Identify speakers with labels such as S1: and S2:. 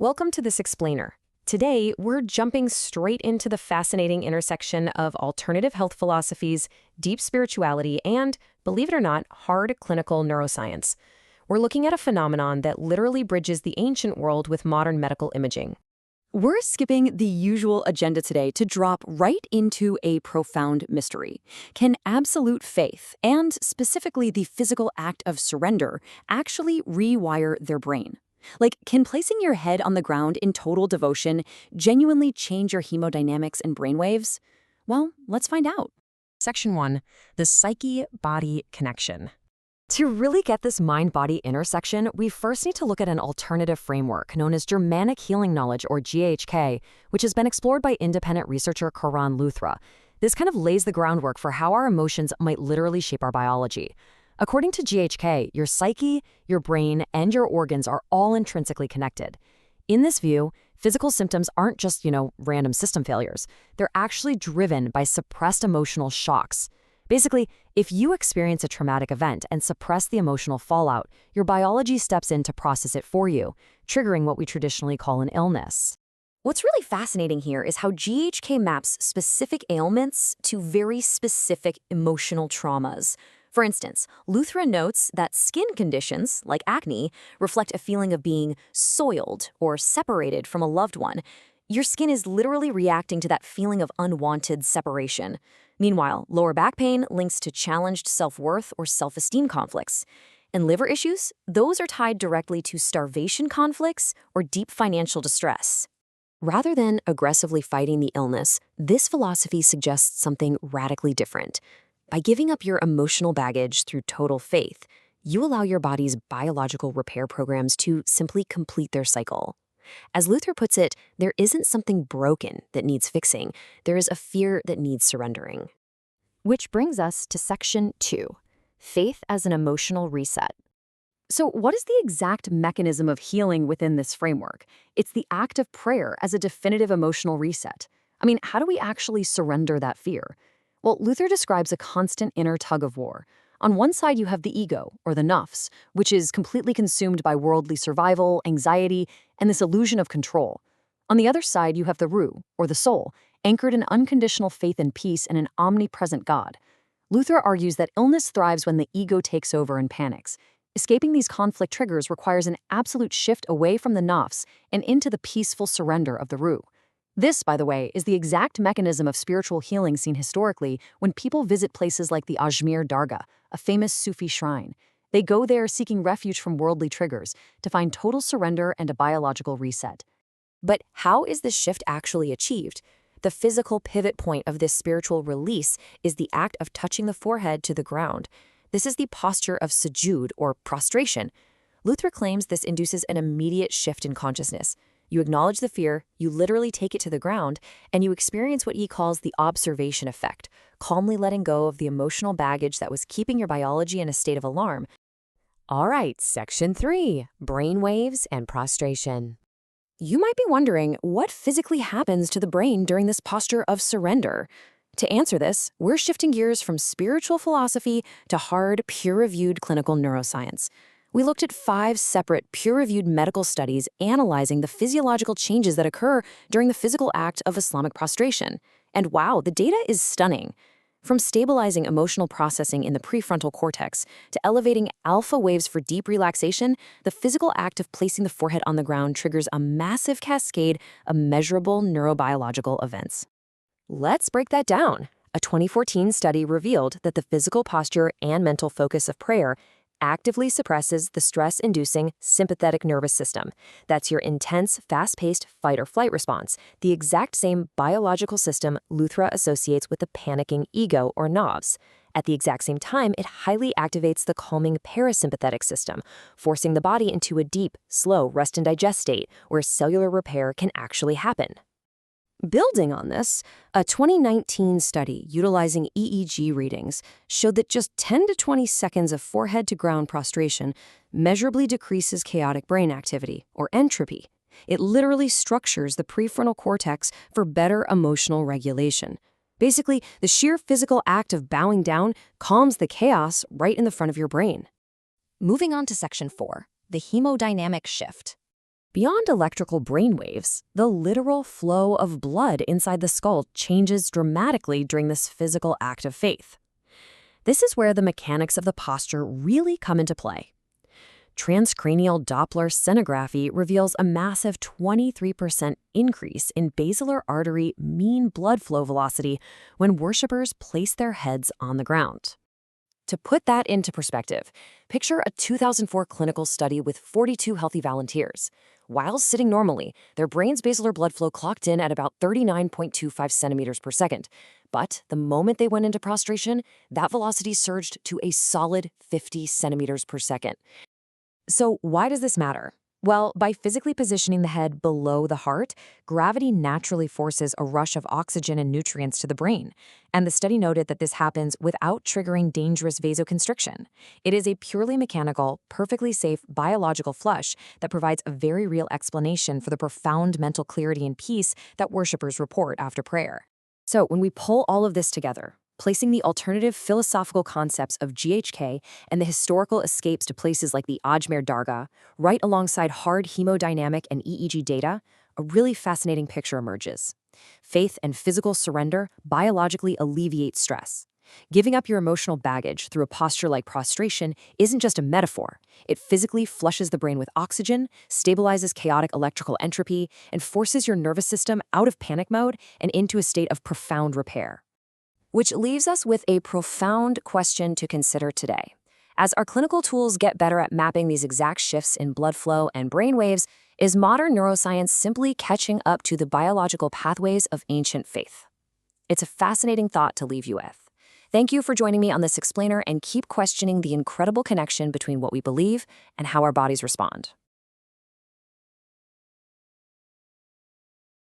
S1: Welcome to this explainer. Today, we're jumping straight into the fascinating intersection of alternative health philosophies, deep spirituality, and, believe it or not, hard clinical neuroscience. We're looking at a phenomenon that literally bridges the ancient world with modern medical imaging.
S2: We're skipping the usual agenda today to drop right into a profound mystery. Can absolute faith, and specifically the physical act of surrender, actually rewire their brain? Like, can placing your head on the ground in total devotion genuinely change your hemodynamics and brainwaves? Well, let's find out.
S1: Section 1. The Psyche-Body Connection.
S3: To really get this mind-body intersection, we first need to look at an alternative framework known as Germanic Healing Knowledge, or GHK, which has been explored by independent researcher Karan Luthra. This kind of lays the groundwork for how our emotions might literally shape our biology. According to GHK, your psyche, your brain, and your organs are all intrinsically connected. In this view, physical symptoms aren't just, random system failures. They're actually driven by suppressed emotional shocks. Basically, if you experience a traumatic event and suppress the emotional fallout, your biology steps in to process it for you, triggering what we traditionally call an illness.
S2: What's really fascinating here is how GHK maps specific ailments to very specific emotional traumas. For instance, Luthra notes that skin conditions, like acne, reflect a feeling of being soiled or separated from a loved one. Your skin is literally reacting to that feeling of unwanted separation. Meanwhile, lower back pain links to challenged self-worth or self-esteem conflicts. And liver issues, those are tied directly to starvation conflicts or deep financial distress. Rather than aggressively fighting the illness, this philosophy suggests something radically different. By giving up your emotional baggage through total faith, you allow your body's biological repair programs to simply complete their cycle. As Luthra puts it, there isn't something broken that needs fixing. There is a fear that needs surrendering.
S3: Which brings us to Section 2, Faith as an Emotional Reset.
S2: So what is the exact mechanism of healing within this framework? It's the act of prayer as a definitive emotional reset. How do we actually surrender that fear? Well, Luther describes a constant inner tug-of-war. On one side, you have the ego, or the nafs, which is completely consumed by worldly survival, anxiety, and this illusion of control. On the other side, you have the ruh, or the soul, anchored in unconditional faith and peace in an omnipresent God. Luther argues that illness thrives when the ego takes over and panics. Escaping these conflict triggers requires an absolute shift away from the nafs and into the peaceful surrender of the ruh. This, by the way, is the exact mechanism of spiritual healing seen historically when people visit places like the Ajmer Dargah, a famous Sufi shrine. They go there seeking refuge from worldly triggers to find total surrender and a biological reset.
S3: But how is this shift actually achieved? The physical pivot point of this spiritual release is the act of touching the forehead to the ground. This is the posture of sujood, or prostration. Luther claims this induces an immediate shift in consciousness. You acknowledge the fear, you literally take it to the ground, and you experience what he calls the observation effect, calmly letting go of the emotional baggage that was keeping your biology in a state of alarm.
S1: All right, Section 3, Brainwaves and Prostration.
S2: You might be wondering what physically happens to the brain during this posture of surrender. To answer this, we're shifting gears from spiritual philosophy to hard, peer-reviewed clinical neuroscience. We looked at 5 separate peer-reviewed medical studies analyzing the physiological changes that occur during the physical act of Islamic prostration. And wow, the data is stunning. From stabilizing emotional processing in the prefrontal cortex to elevating alpha waves for deep relaxation, the physical act of placing the forehead on the ground triggers a massive cascade of measurable neurobiological events.
S3: Let's break that down. A 2014 study revealed that the physical posture and mental focus of prayer actively suppresses the stress-inducing sympathetic nervous system. That's your intense, fast-paced fight-or-flight response, the exact same biological system Luthra associates with the panicking ego, or nafs. At the exact same time, it highly activates the calming parasympathetic system, forcing the body into a deep, slow rest and digest state where cellular repair can actually happen. Building on this, a 2019 study utilizing EEG readings showed that just 10 to 20 seconds of forehead-to-ground prostration measurably decreases chaotic brain activity, or entropy. It literally structures the prefrontal cortex for better emotional regulation. Basically, the sheer physical act of bowing down calms the chaos right in the front of your brain.
S2: Moving on to Section 4, the hemodynamic shift.
S3: Beyond electrical brainwaves, the literal flow of blood inside the skull changes dramatically during this physical act of faith. This is where the mechanics of the posture really come into play. Transcranial Doppler sonography reveals a massive 23% increase in basilar artery mean blood flow velocity when worshippers place their heads on the ground. To put that into perspective, picture a 2004 clinical study with 42 healthy volunteers. While sitting normally, their brain's basilar blood flow clocked in at about 39.25 centimeters per second. But the moment they went into prostration, that velocity surged to a solid 50 centimeters per second. So why does this matter? Well, by physically positioning the head below the heart, gravity naturally forces a rush of oxygen and nutrients to the brain. And the study noted that this happens without triggering dangerous vasoconstriction. It is a purely mechanical, perfectly safe biological flush that provides a very real explanation for the profound mental clarity and peace that worshippers report after prayer. So when we pull all of this together, placing the alternative philosophical concepts of GHK and the historical escapes to places like the Ajmer Dargah, right alongside hard hemodynamic and EEG data, a really fascinating picture emerges. Faith and physical surrender biologically alleviate stress. Giving up your emotional baggage through a posture like prostration isn't just a metaphor. It physically flushes the brain with oxygen, stabilizes chaotic electrical entropy, and forces your nervous system out of panic mode and into a state of profound repair. Which leaves us with a profound question to consider today. As our clinical tools get better at mapping these exact shifts in blood flow and brain waves, is modern neuroscience simply catching up to the biological pathways of ancient faith? It's a fascinating thought to leave you with. Thank you for joining me on this explainer, and keep questioning the incredible connection between what we believe and how our bodies respond.